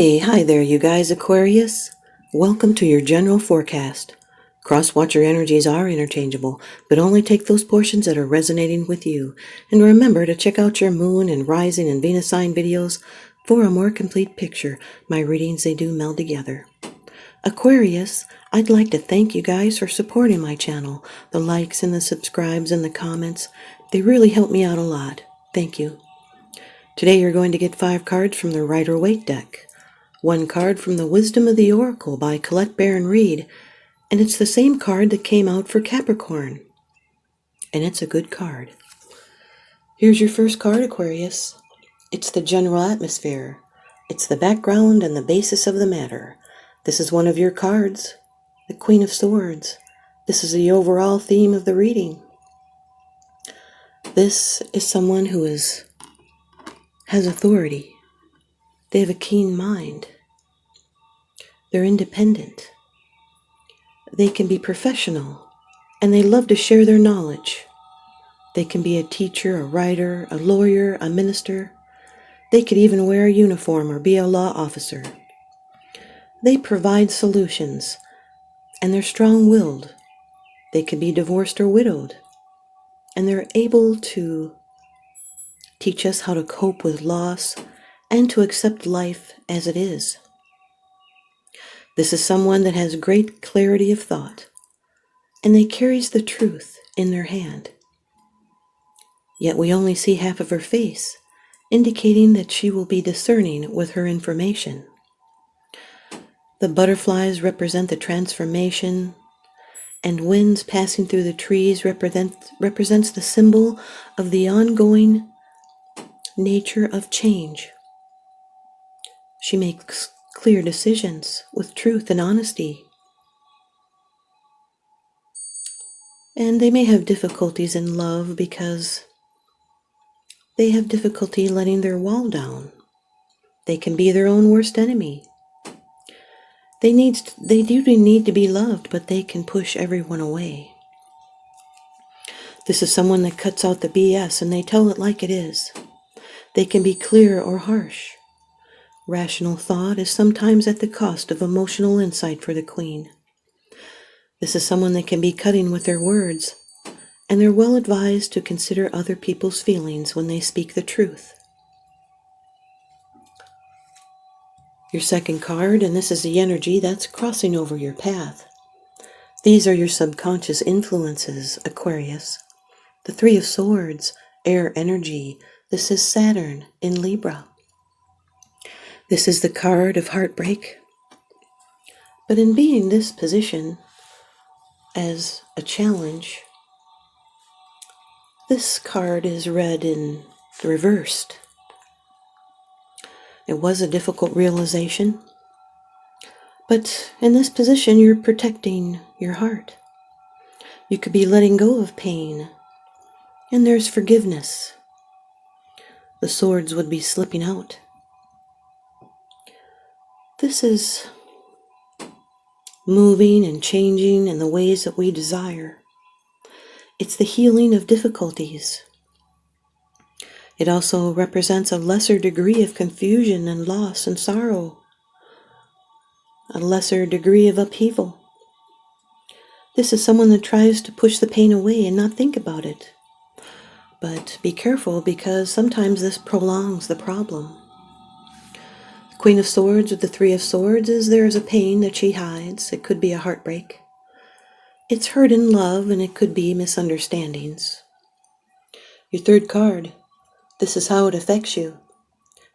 Hi there, you guys, Aquarius. Welcome to your general forecast. Cross-watcher energies are interchangeable, but only take those portions that are resonating with you. And remember to check out your moon and rising and Venus sign videos for a more complete picture. My readings, they do meld together. Aquarius, I'd like to thank you guys for supporting my channel. The likes and the subscribes and the comments, they really help me out a lot. Thank you. Today you're going to get 5 cards from the Rider-Waite deck. 1 card from the Wisdom of the Oracle by Colette Baron Reed, and it's the same card that came out for Capricorn. And it's a good card. Here's your first card, Aquarius. It's the general atmosphere. It's the background and the basis of the matter. This is one of your cards, the Queen of Swords. This is the overall theme of the reading. This is someone who has authority. They have a keen mind. They're independent. They can be professional, and they love to share their knowledge. They can be a teacher, a writer, a lawyer, a minister. They could even wear a uniform or be a law officer. They provide solutions, and they're strong-willed. They could be divorced or widowed, and they're able to teach us how to cope with loss and to accept life as it is. This is someone that has great clarity of thought, and they carries the truth in their hand. Yet we only see half of her face, indicating that she will be discerning with her information. The butterflies represent the transformation, and winds passing through the trees represents the symbol of the ongoing nature of change. She makes clear decisions with truth and honesty. And they may have difficulties in love because they have difficulty letting their wall down. They can be their own worst enemy. They do need to be loved, but they can push everyone away. This is someone that cuts out the BS and they tell it like it is. They can be clear or harsh. Rational thought is sometimes at the cost of emotional insight for the Queen. This is someone that can be cutting with their words, and they're well advised to consider other people's feelings when they speak the truth. Your second card, and this is the energy that's crossing over your path. These are your subconscious influences, Aquarius. The 3 of Swords, air energy. This is Saturn in Libra. This is the card of heartbreak. But in being this position as a challenge, this card is read in reversed. It was a difficult realization, but in this position you're protecting your heart. You could be letting go of pain, and there's forgiveness. The swords would be slipping out. This is moving and changing in the ways that we desire. It's the healing of difficulties. It also represents a lesser degree of confusion and loss and sorrow, a lesser degree of upheaval. This is someone that tries to push the pain away and not think about it. But be careful, because sometimes this prolongs the problem. Queen of Swords with the 3 of Swords is there is a pain that she hides. It could be a heartbreak. It's hurt in love, and it could be misunderstandings. Your third card, this is how it affects you.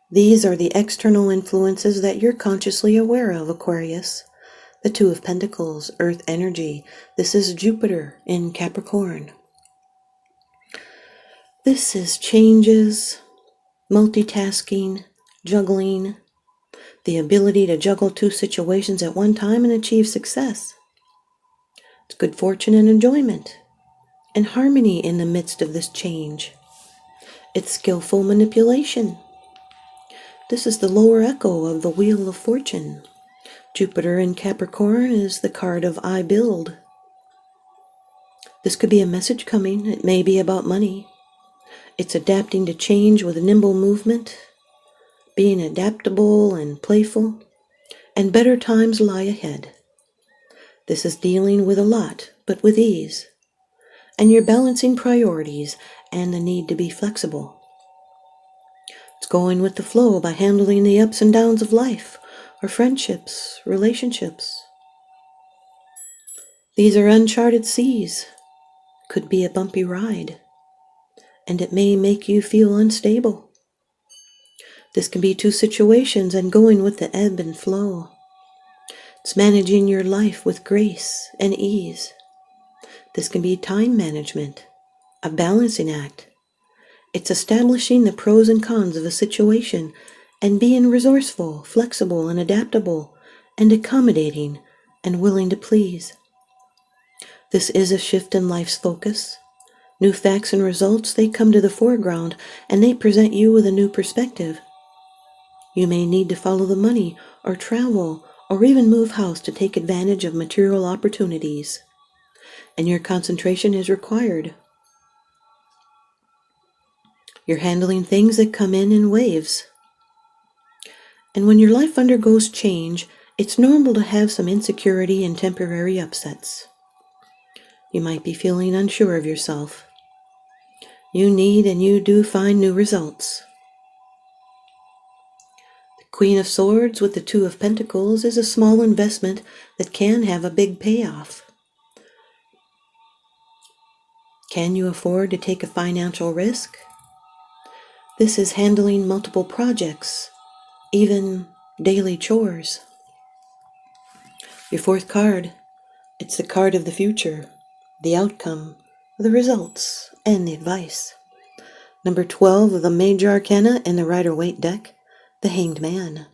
These are the external influences that you're consciously aware of, Aquarius. The 2 of Pentacles, earth energy. This is Jupiter in Capricorn. This is changes, multitasking, juggling, the ability to juggle 2 situations at one time and achieve success. It's good fortune and enjoyment, and harmony in the midst of this change. It's skillful manipulation. This is the lower echo of the Wheel of Fortune. Jupiter in Capricorn is the card of I build. This could be a message coming. It may be about money. It's adapting to change with nimble movement, being adaptable and playful, and better times lie ahead. This is dealing with a lot, but with ease, and you're balancing priorities and the need to be flexible. It's going with the flow by handling the ups and downs of life, or friendships, relationships. These are uncharted seas. Could be a bumpy ride, and it may make you feel unstable. This can be two situations and going with the ebb and flow. It's managing your life with grace and ease. This can be time management, a balancing act. It's establishing the pros and cons of a situation and being resourceful, flexible, and adaptable, and accommodating and willing to please. This is a shift in life's focus. New facts and results, they come to the foreground and they present you with a new perspective. You may need to follow the money or travel or even move house to take advantage of material opportunities. And your concentration is required. You're handling things that come in waves. And when your life undergoes change, it's normal to have some insecurity and temporary upsets. You might be feeling unsure of yourself. You need and you do find new results. The Queen of Swords with the Two of Pentacles is a small investment that can have a big payoff. Can you afford to take a financial risk? This is handling multiple projects, even daily chores. Your fourth card, it's the card of the future, the outcome, the results, and the advice. Number 12 of the Major Arcana in the Rider-Waite deck, the Hanged Man.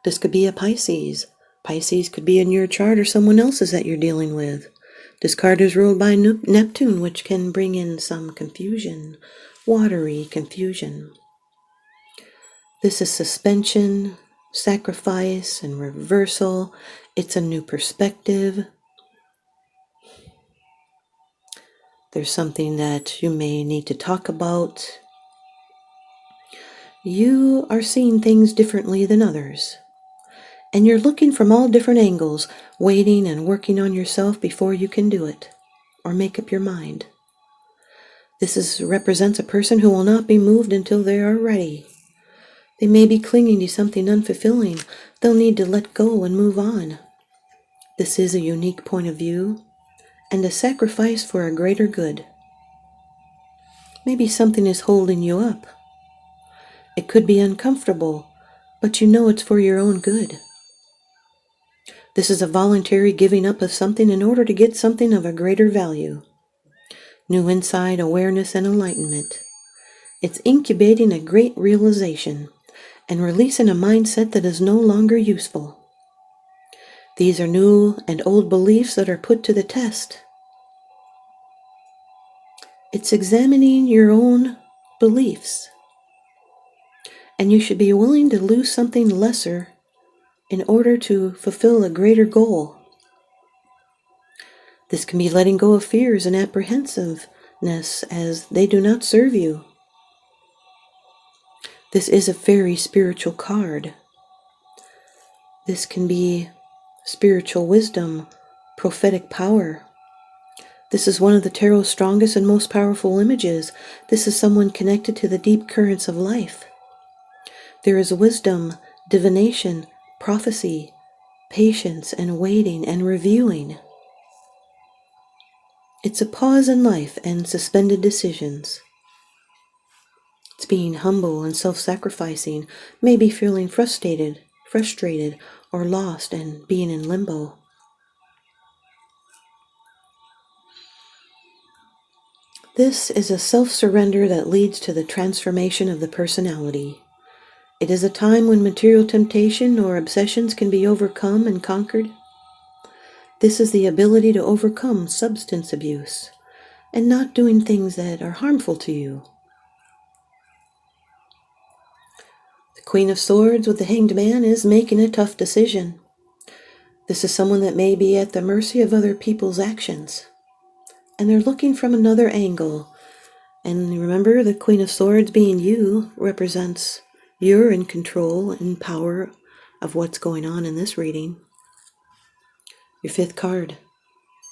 This could be a Pisces. Pisces could be in your chart or someone else's that you're dealing with. This card is ruled by Neptune, which can bring in some confusion, watery confusion. This is suspension, sacrifice, and reversal. It's a new perspective. There's something that you may need to talk about. You are seeing things differently than others. And you're looking from all different angles, waiting and working on yourself before you can do it, or make up your mind. This represents a person who will not be moved until they are ready. They may be clinging to something unfulfilling. They'll need to let go and move on. This is a unique point of view and a sacrifice for a greater good. Maybe something is holding you up. It could be uncomfortable, but you know it's for your own good. This is a voluntary giving up of something in order to get something of a greater value. New insight, awareness, and enlightenment. It's incubating a great realization and releasing a mindset that is no longer useful. These are new and old beliefs that are put to the test. It's examining your own beliefs. And you should be willing to lose something lesser in order to fulfill a greater goal. This can be letting go of fears and apprehensiveness as they do not serve you. This is a very spiritual card. This can be spiritual wisdom, prophetic power. This is one of the tarot's strongest and most powerful images. This is someone connected to the deep currents of life. There is wisdom, divination, prophecy, patience, and waiting and reviewing. It's a pause in life and suspended decisions. It's being humble and self-sacrificing, maybe feeling frustrated, or lost and being in limbo. This is a self-surrender that leads to the transformation of the personality. It is a time when material temptation or obsessions can be overcome and conquered. This is the ability to overcome substance abuse and not doing things that are harmful to you. The Queen of Swords with the Hanged Man is making a tough decision. This is someone that may be at the mercy of other people's actions, and they're looking from another angle. And remember, the Queen of Swords being you represents You're in control and power of what's going on in this reading. Your fifth card.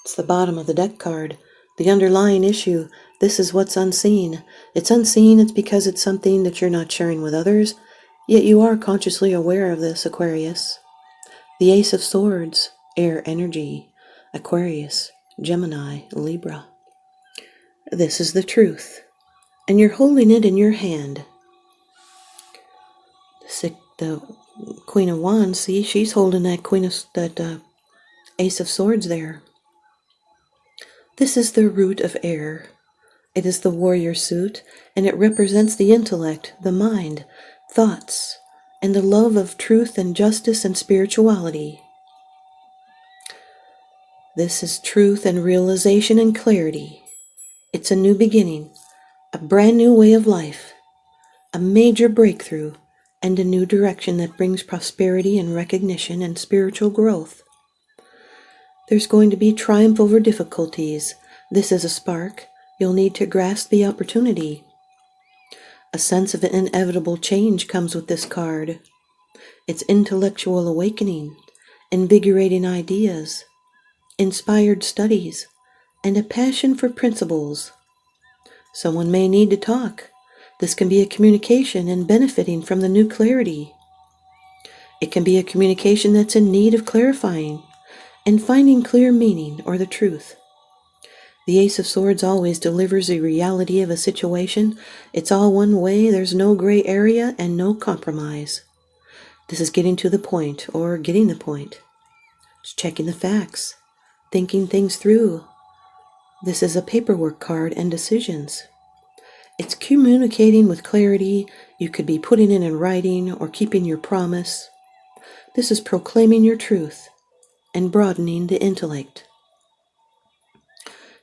It's the bottom of the deck card. The underlying issue. This is what's unseen. It's unseen. It's because it's something that you're not sharing with others. Yet you are consciously aware of this, Aquarius. The Ace of Swords. Air energy. Aquarius. Gemini. Libra. This is the truth. And you're holding it in your hand. The Queen of Wands, see, she's holding that Ace of Swords there. This is the root of air. It is the warrior suit, and it represents the intellect, the mind, thoughts, and the love of truth and justice and spirituality. This is truth and realization and clarity. It's a new beginning, a brand new way of life, a major breakthrough, and a new direction that brings prosperity and recognition and spiritual growth. There's going to be triumph over difficulties. This is a spark. You'll need to grasp the opportunity. A sense of inevitable change comes with this card. It's intellectual awakening, invigorating ideas, inspired studies, and a passion for principles. Someone may need to talk. This can be a communication and benefiting from the new clarity. It can be a communication that's in need of clarifying and finding clear meaning or the truth. The Ace of Swords always delivers the reality of a situation. It's all one way. There's no gray area and no compromise. This is getting to the point or getting the point. It's checking the facts, thinking things through. This is a paperwork card and decisions. It's communicating with clarity. You could be putting it in writing or keeping your promise. This is proclaiming your truth and broadening the intellect.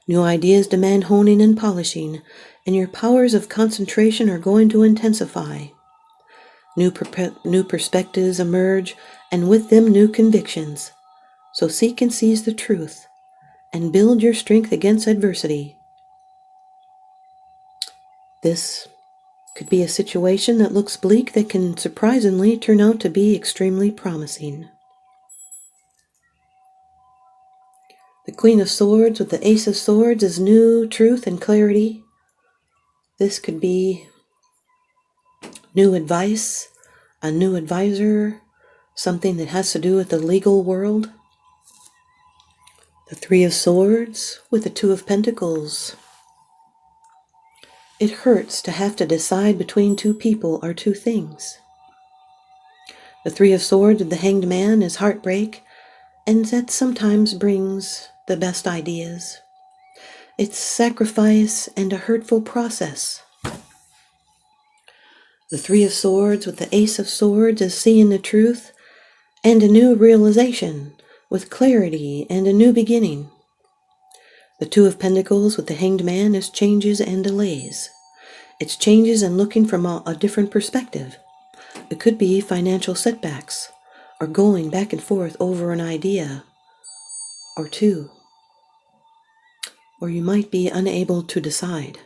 New ideas demand honing and polishing, and your powers of concentration are going to intensify. New perspectives emerge, and with them new convictions. So seek and seize the truth, and build your strength against adversity. This could be a situation that looks bleak that can surprisingly turn out to be extremely promising. The Queen of Swords with the Ace of Swords is new truth and clarity. This could be new advice, a new advisor, something that has to do with the legal world. The Three of Swords with the Two of Pentacles. It hurts to have to decide between two people or two things. The Three of Swords with the Hanged Man is heartbreak, and that sometimes brings the best ideas. It's sacrifice and a hurtful process. The Three of Swords with the Ace of Swords is seeing the truth and a new realization with clarity and a new beginning. The Two of Pentacles with the Hanged Man is changes and delays. It's changes and looking from a different perspective. It could be financial setbacks or going back and forth over an idea or two. Or you might be unable to decide.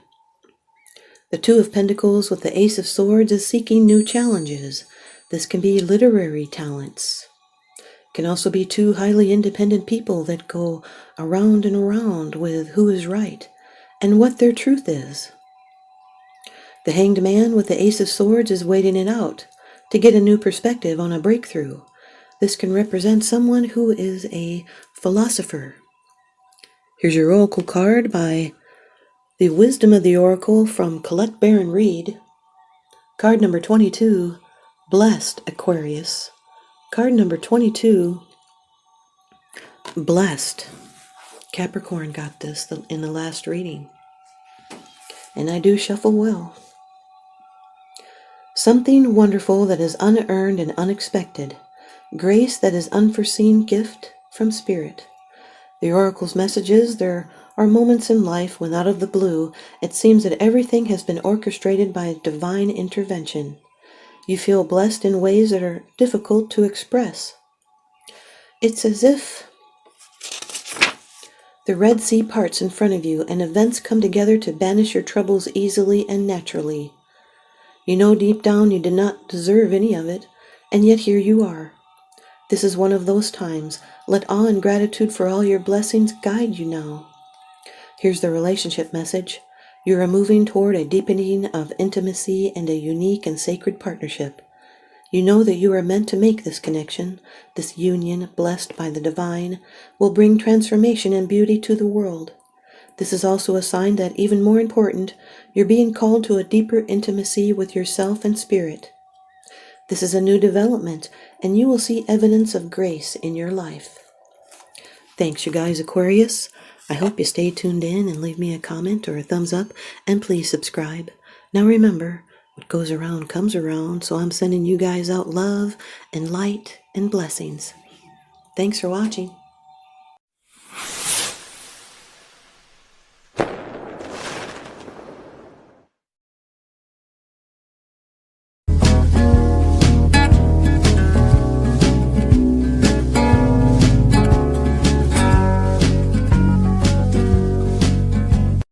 The Two of Pentacles with the Ace of Swords is seeking new challenges. This can be literary talents. It can also be two highly independent people that go around and around with who is right and what their truth is. The Hanged Man with the Ace of Swords is waiting it out to get a new perspective on a breakthrough. This can represent someone who is a philosopher. Here's your Oracle card by the Wisdom of the Oracle from Colette Baron Reed. Card number 22, Blessed Aquarius. Card number 22, Blessed. Capricorn got this in the last reading. And I do shuffle well. Something wonderful that is unearned and unexpected. Grace that is unforeseen gift from Spirit. The Oracle's messages, there are moments in life when out of the blue, it seems that everything has been orchestrated by divine intervention. You feel blessed in ways that are difficult to express. It's as if the Red Sea parts in front of you and events come together to banish your troubles easily and naturally. You know deep down you did not deserve any of it, and yet here you are. This is one of those times. Let awe and gratitude for all your blessings guide you now. Here's the relationship message. You are moving toward a deepening of intimacy and a unique and sacred partnership. You know that you are meant to make this connection. This union, blessed by the divine, will bring transformation and beauty to the world. This is also a sign that, even more important, you're being called to a deeper intimacy with yourself and spirit. This is a new development, and you will see evidence of grace in your life. Thanks, you guys, Aquarius. I hope you stay tuned in and leave me a comment or a thumbs up, and please subscribe. Now remember, what goes around comes around, so I'm sending you guys out love and light and blessings. Thanks for watching.